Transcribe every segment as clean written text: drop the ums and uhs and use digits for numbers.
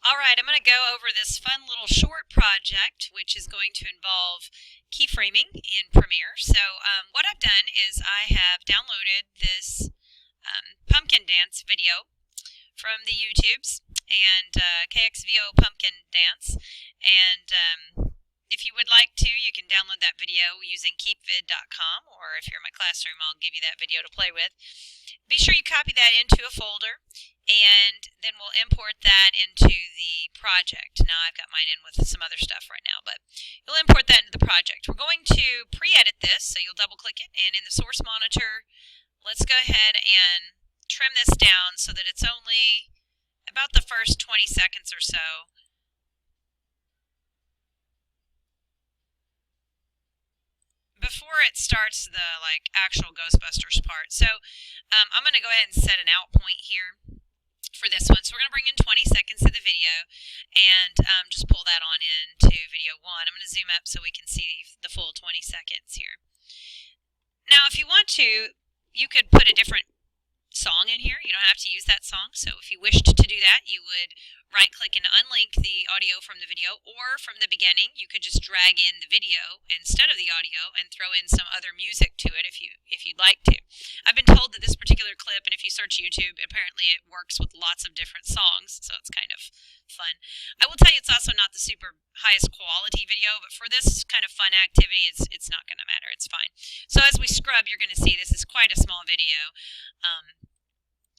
Alright, I'm going to go over this fun little short project, which is going to involve keyframing in Premiere. So what I've done is I have downloaded this pumpkin dance video from the YouTubes and KXVO pumpkin dance. And if you would like to, you can download that video using keepvid.com, or if you're in my classroom, I'll give you that video to play with. Be sure you copy that into a folder, and then we'll import that into the project. Now I've got mine in with some other stuff right now, but you'll import that into the project. We're going to pre-edit this, so you'll double click it, and in the source monitor, let's go ahead and trim this down so that it's only about the first 20 seconds or so. Before it starts the actual Ghostbusters part. So I'm going to go ahead and set an out point here for this one. So we're going to bring in 20 seconds of the video and just pull that on into video 1. I'm going to zoom up so we can see the full 20 seconds here. Now if you want to, you could put a different song in here. You don't have to use that song. So if you wished to do that, you would right click and unlink the audio from the video, or from the beginning you could just drag in the video instead of the audio and throw in some other music to it if you'd like to. I've been told that this particular clip, and if you search YouTube, apparently it works with lots of different songs, so it's kind of fun. I will tell you it's also not the super highest quality video, but for this kind of fun activity it's not going to matter. It's fine. So as we scrub, you're going to see this is quite a small video.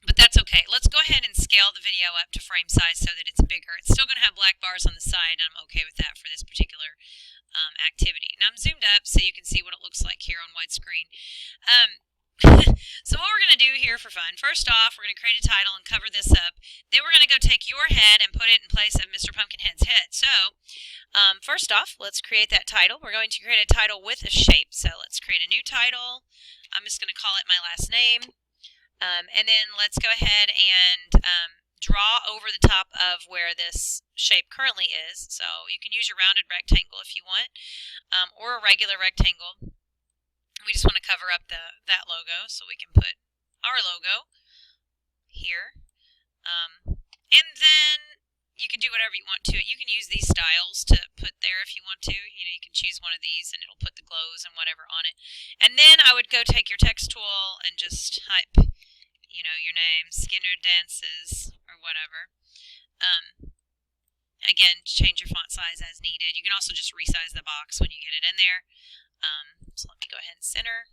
But that's okay. Let's go ahead and scale the video up to frame size so that it's bigger. It's still going to have black bars on the side, and I'm okay with that for this particular activity. Now I'm zoomed up so you can see what it looks like here on widescreen. So what we're going to do here for fun, first off, we're going to create a title and cover this up. Then we're going to go take your head and put it in place of Mr. Pumpkinhead's head. So first off, let's create that title. We're going to create a title with a shape. So let's create a new title. I'm just going to call it my last name. And then let's go ahead and draw over the top of where this shape currently is. So you can use your rounded rectangle if you want, or a regular rectangle. We just want to cover up that logo, so we can put our logo here. And then you can do whatever you want to it. You can use these styles to put there if you want to. You know, you can choose one of these and it'll put the glows and whatever on it. And then I would go take your text tool and just type, you know, your name, Skinner Dances, or whatever. Again, change your font size as needed. You can also just resize the box when you get it in there. So let me go ahead and center.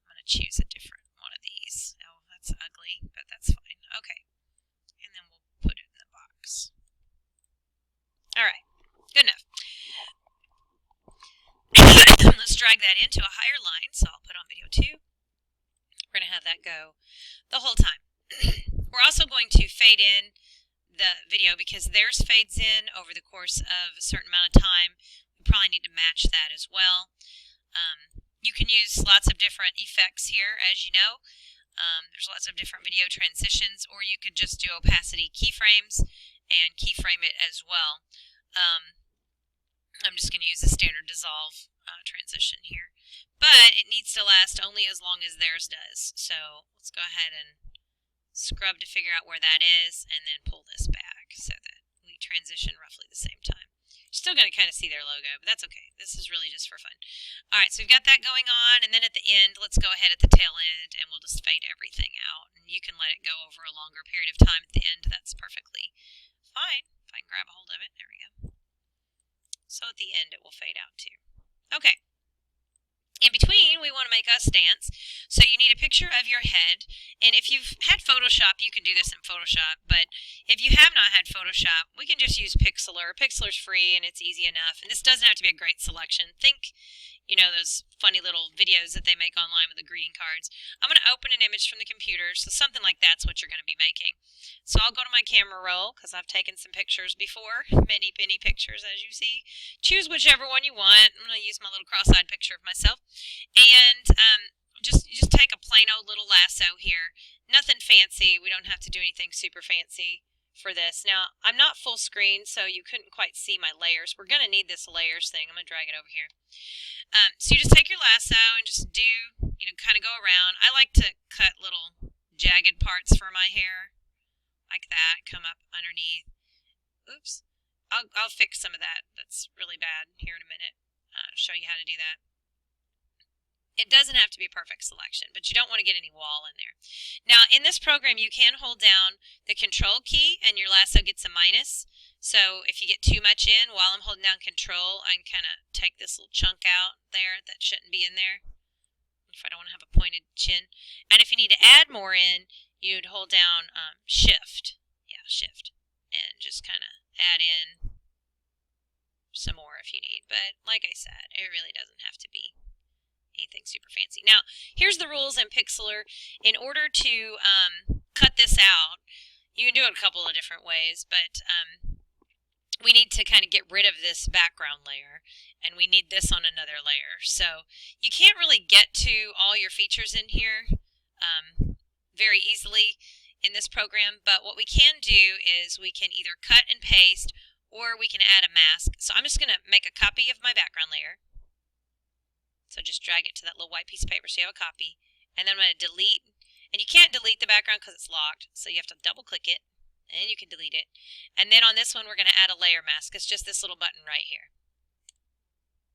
I'm going to choose a different one of these. Oh, that's ugly, but that's fine. Okay. And then we'll put it in the box. Alright, good enough. Let's drag that into a higher line, so I'll put on video 2. We're going to have that go the whole time. We're also going to fade in the video because theirs fades in over the course of a certain amount of time. We probably need to match that as well. You can use lots of different effects here, as you know. There's lots of different video transitions, or you could just do opacity keyframes and keyframe it as well. I'm just going to use the standard dissolve transition here. But it needs to last only as long as theirs does. So let's go ahead and scrub to figure out where that is, and then pull this back so that we transition roughly the same time. Still going to kind of see their logo, but that's okay. This is really just for fun. Alright, so we've got that going on, and then at the end, let's go ahead at the tail end, and we'll just fade everything out. And you can let it go over a longer period of time at the end. That's perfectly fine. If I can grab a hold of it, there we go. So at the end, it will fade out too. Okay. In between, we want to make us dance, so you need a picture of your head, and if you've had Photoshop, you can do this in Photoshop, but if you have not had Photoshop, we can just use Pixlr. Pixlr's free, and it's easy enough, and this doesn't have to be a great selection. Think, you know, those funny little videos that they make online with the greeting cards. I'm going to open an image from the computer, so something like that's what you're going to be making. So I'll go to my camera roll, because I've taken some pictures before, many pictures, as you see. Choose whichever one you want. I'm going to use my little cross-eyed picture of myself. And just take a plain old little lasso here. Nothing fancy. We don't have to do anything super fancy for this. Now, I'm not full screen, so you couldn't quite see my layers. We're going to need this layers thing. I'm going to drag it over here. So you just take your lasso and just do, you know, kind of go around. I like to cut little jagged parts for my hair, like that, come up underneath. Oops. I'll fix some of that. That's really bad here in a minute. Show you how to do that. It doesn't have to be a perfect selection, but you don't want to get any wall in there. Now, in this program, you can hold down the control key and your lasso gets a minus. So if you get too much in while I'm holding down control, I can kind of take this little chunk out there that shouldn't be in there if I don't want to have a pointed chin. And if you need to add more in, you'd hold down shift. Yeah, shift. And just kind of add in some more if you need. But like I said, it really doesn't have to be anything super fancy. Now, here's the rules in Pixlr. In order to cut this out, you can do it a couple of different ways, but we need to kind of get rid of this background layer, and we need this on another layer. So you can't really get to all your features in here very easily in this program, but what we can do is we can either cut and paste, or we can add a mask. So I'm just going to make a copy of my background layer. So just drag it to that little white piece of paper so you have a copy. And then I'm going to delete. And you can't delete the background because it's locked. So you have to double click it. And you can delete it. And then on this one, we're going to add a layer mask. It's just this little button right here.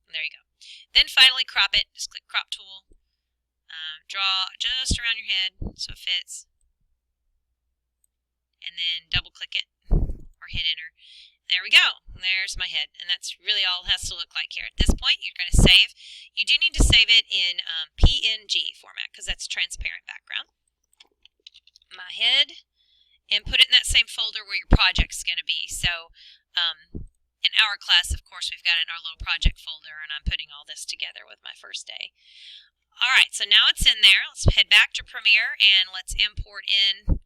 And there you go. Then finally crop it. Just click crop tool. Draw just around your head so it fits. And then double click it. Or hit enter. There we go. There's my head. And that's really all it has to look like here. At this point, you're going to save. You do need to save it in PNG format because that's transparent background. My head. And put it in that same folder where your project's going to be. So in our class, of course, we've got it in our little project folder, and I'm putting all this together with my first day. All right, so now it's in there. Let's head back to Premiere, and let's import in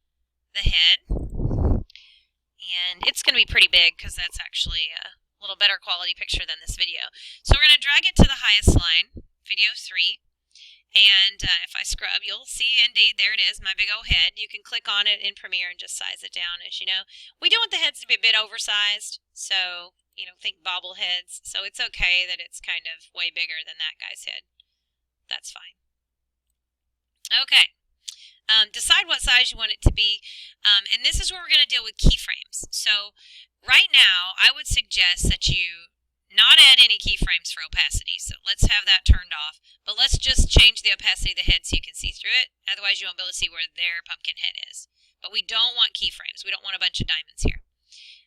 the head. And it's going to be pretty big because that's actually a little better quality picture than this video. So we're going to drag it to the highest line, video 3. And if I scrub, you'll see indeed, there it is, my big old head. You can click on it in Premiere and just size it down. As you know, we do want the heads to be a bit oversized. So, you know, think bobbleheads. So it's okay that it's kind of way bigger than that guy's head. That's fine. Okay. Decide what size you want it to be, and this is where we're going to deal with keyframes. So right now, I would suggest that you not add any keyframes for opacity, so let's have that turned off, but let's just change the opacity of the head so you can see through it, otherwise you won't be able to see where their pumpkin head is. But we don't want keyframes. We don't want a bunch of diamonds here.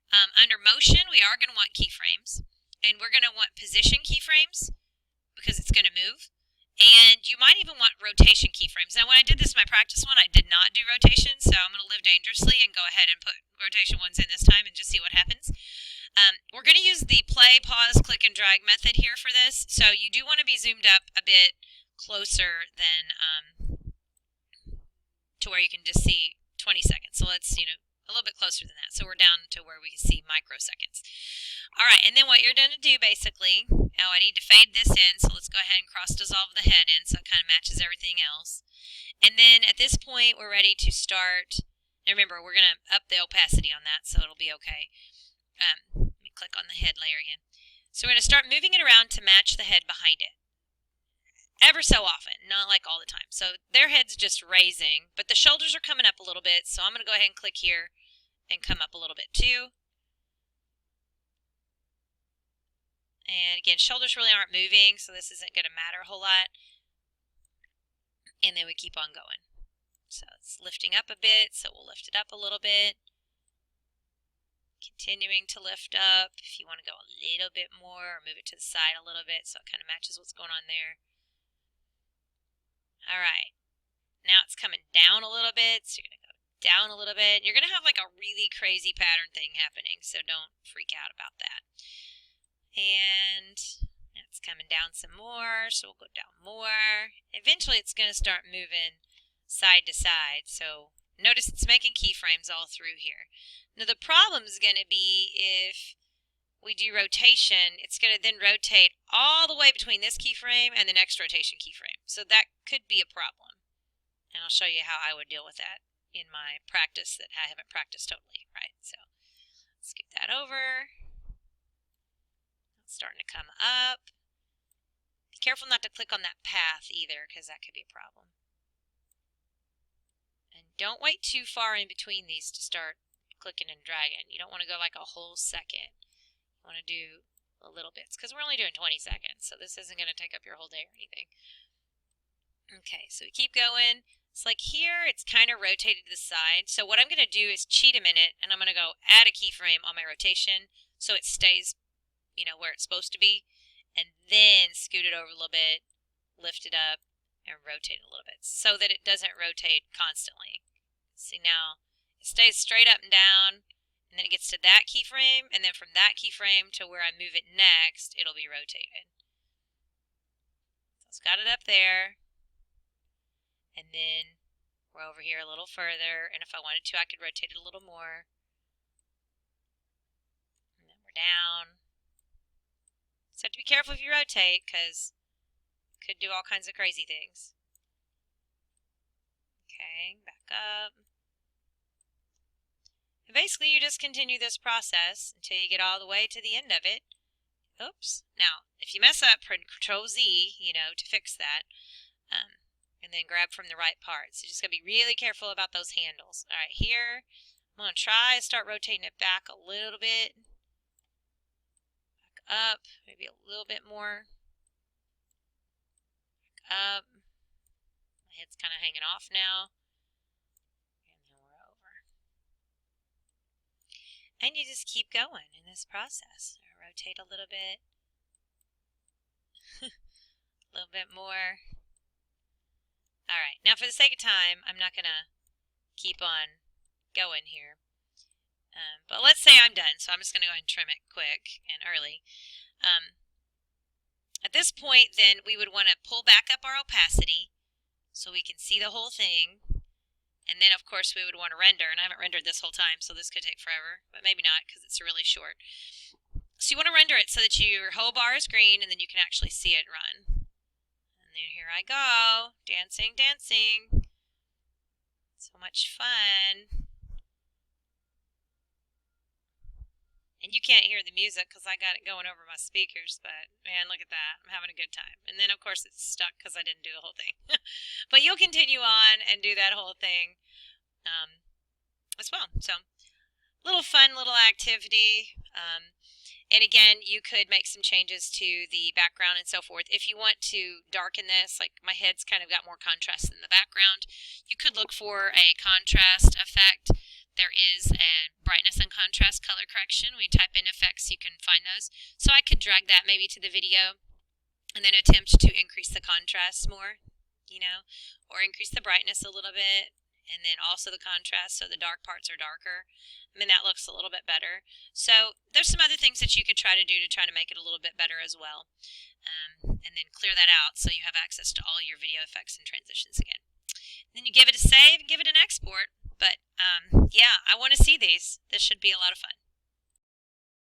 Under motion, we are going to want keyframes, and we're going to want position keyframes because it's going to move. And you might even want rotation keyframes. Now, when I did this in my practice one, I did not do rotation, so I'm going to live dangerously and go ahead and put rotation ones in this time and just see what happens. We're going to use the play, pause, click, and drag method here for this. So you do want to be zoomed up a bit closer than to where you can just see 20 seconds. So let's, a little bit closer than that. So we're down to where we can see microseconds. All right, and then what you're going to do basically, I need to fade this in, so let's go ahead and cross dissolve the head in so it kind of matches everything else. And then at this point, we're ready to start. And remember, we're going to up the opacity on that, so it'll be okay. Let me click on the head layer again. So we're going to start moving it around to match the head behind it. Ever so often, not like all the time. So their head's just raising, but the shoulders are coming up a little bit, so I'm going to go ahead and click here and come up a little bit too. And again, shoulders really aren't moving, so this isn't going to matter a whole lot. And then we keep on going. So it's lifting up a bit, so we'll lift it up a little bit. Continuing to lift up. If you want to go a little bit more, or move it to the side a little bit so it kind of matches what's going on there. All right, now it's coming down a little bit, so you're going to go down a little bit. You're going to have like a really crazy pattern thing happening, so don't freak out about that. And it's coming down some more, so we'll go down more. Eventually it's going to start moving side to side, so notice it's making keyframes all through here. Now the problem is going to be if we do rotation, it's going to then rotate all the way between this keyframe and the next rotation keyframe. So that could be a problem. And I'll show you how I would deal with that in my practice that I haven't practiced totally, right? So let's scoot that over. It's starting to come up. Be careful not to click on that path either, because that could be a problem. And don't wait too far in between these to start clicking and dragging. You don't want to go like a whole second. You want to do a little bits because we're only doing 20 seconds, so this isn't going to take up your whole day or anything. Okay, so we keep going. It's like here, it's kind of rotated to the side. So what I'm going to do is cheat a minute, and I'm going to go add a keyframe on my rotation so it stays, where it's supposed to be, and then scoot it over a little bit, lift it up, and rotate it a little bit so that it doesn't rotate constantly. See now, it stays straight up and down, and then it gets to that keyframe, and then from that keyframe to where I move it next, it'll be rotated. So it's got it up there. And then we're over here a little further, and if I wanted to, I could rotate it a little more. And then we're down. So have to be careful if you rotate, because you could do all kinds of crazy things. Okay, back up. And basically, you just continue this process until you get all the way to the end of it. Oops. Now, if you mess up, Control Z, to fix that. And then grab from the right part. So you just got to be really careful about those handles. All right, here, I'm going to try to start rotating it back a little bit. Back up, maybe a little bit more. Back up. My head's kind of hanging off now. And then we're over. And you just keep going in this process. Rotate a little bit. A little bit more. Alright, now for the sake of time, I'm not going to keep on going here. But let's say I'm done, so I'm just going to go ahead and trim it quick and early. At this point, then, we would want to pull back up our opacity so we can see the whole thing. And then, of course, we would want to render, and I haven't rendered this whole time, so this could take forever, but maybe not because it's really short. So you want to render it so that your whole bar is green, and then you can actually see it run. And then here I go, dancing, dancing. So much fun. And you can't hear the music because I got it going over my speakers, but man, look at that. I'm having a good time. And then, of course, it's stuck because I didn't do the whole thing. But you'll continue on and do that whole thing as well. So, little fun, little activity. And again, you could make some changes to the background and so forth. If you want to darken this, like my head's kind of got more contrast in the background, you could look for a contrast effect. There is a brightness and contrast color correction. When you type in effects, you can find those. So I could drag that maybe to the video and then attempt to increase the contrast more, or increase the brightness a little bit. And then also the contrast, so the dark parts are darker. I mean, that looks a little bit better. So there's some other things that you could try to do to try to make it a little bit better as well. And then clear that out so you have access to all your video effects and transitions again. And then you give it a save and give it an export. But yeah, I want to see these. This should be a lot of fun.